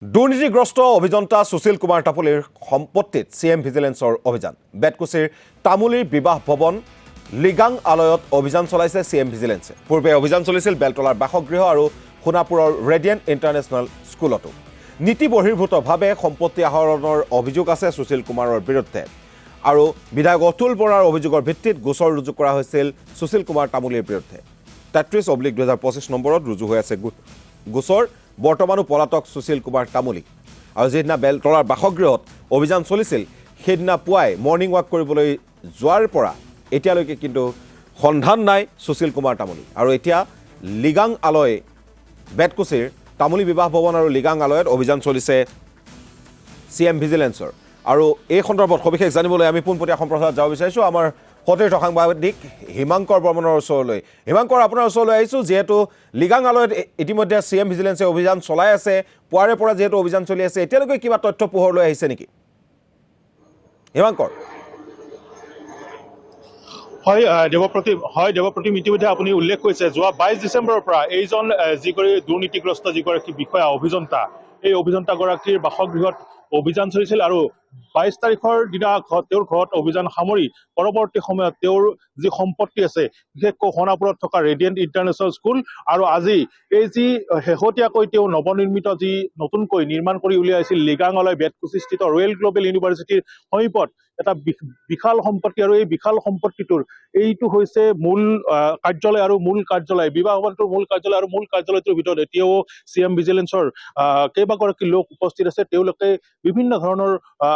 দুৰ্নীতিগ্ৰস্ত অভিযন্তা সুশীল কুমাৰ তামুলীৰ সম্পত্তিত চিএম ভিজিলেন্সৰ অভিযান বেতকুছিৰ তামুলীৰ বিবাহ ভৱন লিগাং আলয়ত অভিযান চলাইছে চিএম ভিজিলেন্সে পূৰ্বে অভিযান চলিছিল বেলতলাৰ বাসগৃহ আৰু সোণাপুৰৰ ৰেডিয়েণ্ট ইণ্টাৰনেশ্যনেল স্কুলতো নীতি বহিৰ্ভূতভাৱে সম্পত্তি আহৰণৰ অভিযোগ আছে সুশীল কুমাৰৰ বিৰুদ্ধে আৰু বিধায়ক অতুল বৰাৰ অভিযোগৰ ভিত্তিত গোচৰ ৰুজু কৰা হৈছিল সুশীল কুমাৰ তামুলীৰ বিৰুদ্ধে 33/2025 নম্বৰত ৰুজু হৈ আছে গোচৰ বৰ্তমানো পলাতক সুশীল কুমাৰ তামুলী আৰু যেদিনা বেলতলাৰ বাসগৃহত অভিযান চলিছিল সেইদিনা পুৱাই মৰ্ণিং ৱাক কৰিবলৈ যোৱাৰ পৰা এতিয়ালৈকে কিন্তু সন্ধান নাই সুশীল কুমাৰ তামুলী আৰু এতিয়া লিগাং আলয় বেতকুছিৰ তামুলী বিবাহ ভৱন আৰু লিগাং আলয়ত অভিযান চলিছে চিএম ভিজিলেন্সৰ আৰু এই সন্দৰ্ভত সবিশেষ জানিবলৈ আমি পোনপটীয়া সম্প্ৰচাৰত যাব বিচাৰিছোঁ আমাৰ সতীৰ্থ সাংবাদিক হিমাংকৰ বৰ্মনৰ ওচৰলৈ হিমাংকৰ আপোনাৰ ওচৰলৈ আহিছোঁ যিহেতু লিগাং আলয়ত ইতিমধ্যে চিএম ভিজিলেন্সে অভিযান চলাই আছে পুৱাৰে পৰা যিহেতু অভিযান চলি আছে এতিয়ালৈকে কিবা তথ্য পোহৰলৈ আহিছে নেকি হিমাংকৰ দেৱপ্ৰতিম ইতিমধ্যে আপুনি উল্লেখ কৰিছে যোৱা 22 ডিচেম্বৰৰ পৰা এইজন যিগৰাকী দুৰ্নীতিগ্ৰস্ত যিগৰাকী বিষয়া অভিযন্তা এই অভিযন্তাগৰাকীৰ বাসগৃহত অভিযান চলিছিল আৰু 22 তাৰিখৰ দিনা তেওঁৰ ঘৰত অভিযান সামৰি পৰৱৰ্তী সময়ত তেওঁৰ যি সম্পত্তি আছে বিশেষকৈ সোণাপুৰত থকা ৰেডিয়েণ্ট ইণ্টাৰনেশ্যনেল স্কুল আৰু আজি এই যি শেহতীয়াকৈ তেওঁ নৱনিৰ্মিত যি নতুনকৈ নিৰ্মাণ কৰি উলিয়াইছিল লিগাং আলয় বেতকুছিস্থিত ৰয়েল গ্লোবেল ইউনিভাৰ্চিটিৰ সমীপত এটা বিশাল সম্পত্তি আৰু এই বিশাল সম্পত্তিটোৰ এইটো হৈছে মূল কাৰ্যালয় আৰু মূল কাৰ্যালয় বিবাহ ভৱনটোৰ মূল কাৰ্যালয় আৰু মূল কাৰ্যালয়টোৰ ভিতৰত এতিয়াও চিএম ভিজিলেন্সৰ কেইবাগৰাকী লোক উপস্থিত আছে তেওঁলোকে বিভিন্ন ধৰণৰ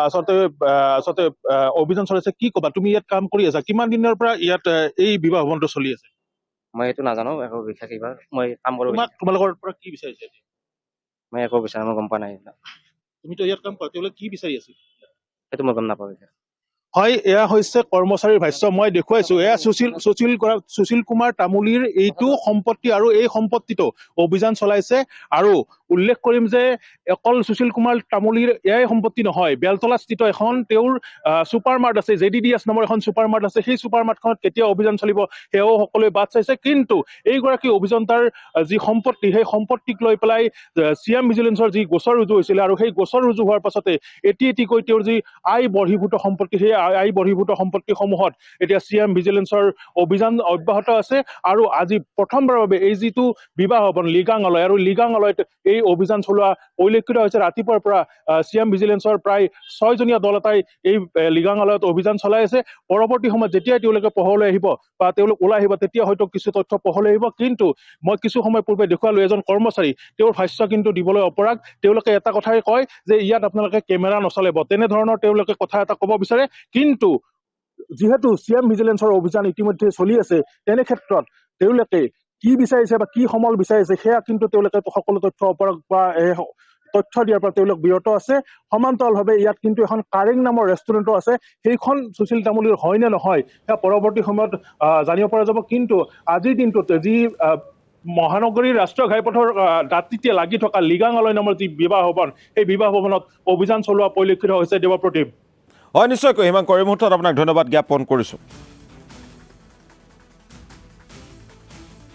আচলতে অভিযান চলিছে কি ক'বা তুমি ইয়াত কাম কৰি আছা কিমান দিনৰ পৰা ইয়াত এই বিবাহ ভৱনটো চলি আছে মই এইটো নাজানো একো বিশেষ কিবা মই কাম কৰোঁ তোমালোকৰ পৰা কি বিচাৰিছে মই একো বিচাৰা মই গম পোৱা নাই তুমিতো ইয়াত কাম কৰা তেওঁলোকে কি বিচাৰি আছে সেইটো মই গম নাপাওঁ হয় এয়া হৈছে কৰ্মচাৰীৰ ভাষ্য মই দেখুৱাইছো এয়া সুশীল কুমাৰ তামুলীৰ এইটো সম্পত্তি আৰু এই সম্পত্তিটো অভিযান চলাইছে আৰু উল্লেখ কৰিম যে অকল সুশীল কুমাৰ তামুলীৰ এয়াই সম্পত্তি নহয় বেলতলাস্থিত এখন তেওঁৰ ছুপাৰ মাৰ্ট আছে JDDS নামৰ এখন ছুপাৰ মাৰ্ট আছে সেই ছুপাৰ মাৰ্টখনত কেতিয়া অভিযান চলিব সেয়াও সকলোৱে বাট চাইছে কিন্তু এইগৰাকী অভিযন্তাৰ যি সম্পত্তি সেই সম্পত্তিক লৈ পেলাই চিএম ভিজিলেন্সৰ যি গোচৰ ৰুজু হৈছিলে আৰু সেই গোচৰ ৰুজু হোৱাৰ পাছতে এটি তেওঁৰ যি আয় বৰ্হিভূত সম্পত্তি সেই আয় বৰ্হিভূত সম্পত্তিসমূহত এতিয়া চিএম ভিজিলেন্সৰ অভিযান অব্যাহত আছে আৰু আজি প্ৰথমবাৰৰ বাবে এই যিটো বিবাহ ভৱন লিগাং আলয় আৰু লিগাং আলয়ত এই অভিযান চলোৱা পৰিলক্ষিত হৈছে ৰাতিপুৱাৰ পৰা চিএম ভিজিলেন্সৰ প্ৰায় 6জনীয়া দল এটাই এই লিগাং আলয়ত অভিযান চলাই আছে পৰৱৰ্তী সময়ত যেতিয়া তেওঁলোকে পোহৰলৈ আহিব বা তেওঁলোক ওলাই আহিব তেতিয়া হয়তো কিছু তথ্য পোহৰলৈ আহিব কিন্তু মই কিছু সময় পূৰ্বে দেখুৱালো এজন কৰ্মচাৰী তেওঁৰ ভাষ্য কিন্তু দিবলৈ অপৰাগ তেওঁলোকে এটা কথাই কয় যে ইয়াত আপোনালোকে কেমেৰা নচলাব তেনেধৰণৰ তেওঁলোকে কথা এটা ক'ব বিচাৰে কিন্তু যিহেতু চিএম ভিজিলেন্সৰ অভিযান ইতিমধ্যে চলি আছে তেনে ক্ষেত্ৰত তেওঁলোকে কি বিচাৰিছে বা কি সমল বিচাৰিছে সেয়া কিন্তু তেওঁলোকে সকলো তথ্য অপৰাগ বা তথ্য দিয়াৰ পৰা তেওঁলোক বিৰত আছে সমান্তৰালভাৱে ইয়াত কিন্তু এখন কাৰেং নামৰ ৰেষ্টুৰেণ্টো আছে সেইখন সুশীল তামুলীৰ হয় নে নহয় সেয়া পৰৱৰ্তী সময়ত জানিব পৰা যাব কিন্তু আজিৰ দিনটোত যি মহানগৰীৰ ৰাষ্ট্ৰীয় ঘাইপথৰ দাঁতিতে লাগি থকা লিগাং আলয় নামৰ যি বিবাহ ভৱন সেই বিবাহ ভৱনত অভিযান চলোৱা পৰিলক্ষিত হৈছে দেৱপ্ৰতিম হয় নিশ্চয়কৈ হিমাংকৰ এই মুহূৰ্তত আপোনাক ধন্যবাদ জ্ঞাপন কৰিছোঁ